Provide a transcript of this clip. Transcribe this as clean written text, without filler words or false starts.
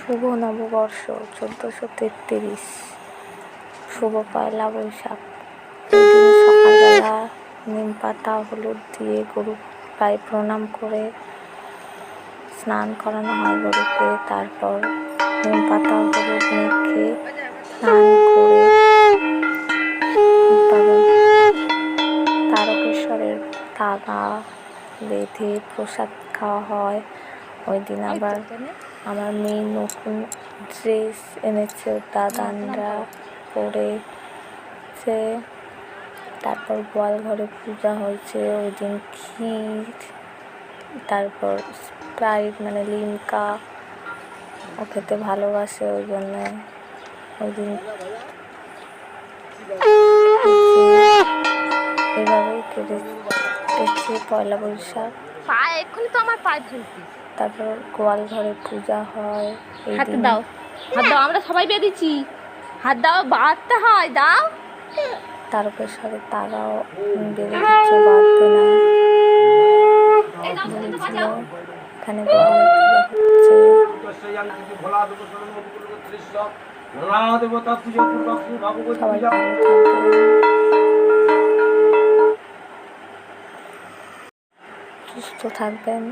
শুভ নববর্ষ 1433, শুভ পয়লা বৈশাখ। এই দিন সকালবেলা নিম পাতা হলুদ দিয়ে গরু পায়ে প্রণাম করে স্নান করানো হয় গরুকে। তারপর নিম পাতা হলুদ মেখে স্নান করে তারকেশ্বরের তাগা বেঁধে প্রসাদ খাওয়া হয়। ওই দিন আবার আমার মেয়ে নতুন ড্রেস এনেছে, ওর দাদানরা পরেছে। তারপর গোয়াল ঘরে পূজা হয়েছে। ওই দিন ক্ষীর, তারপর স্প্রাইট মানে লিমকা, ও খেতে ভালোবাসে, ওই জন্য ওই দিন এভাবেই কেটেছে পয়লা বৈশাখ। এক্ষুনি তো আমার পায়ে ফেলছি। তারপর গোয়াল ঘরে পূজা হয়। হাত দাও, হাত দাও, আমরা সবাই বেঁধেছি, হাত দাও, বাঁধতে হয়, দাও। তারকেশ্বরে তারাও বেঁধে দিচ্ছে, বাঁধবে না বলছিল। এখানে গোয়াল পূজা হচ্ছে, সবাই ভালো থাকবে, সুস্থ থাকবেন।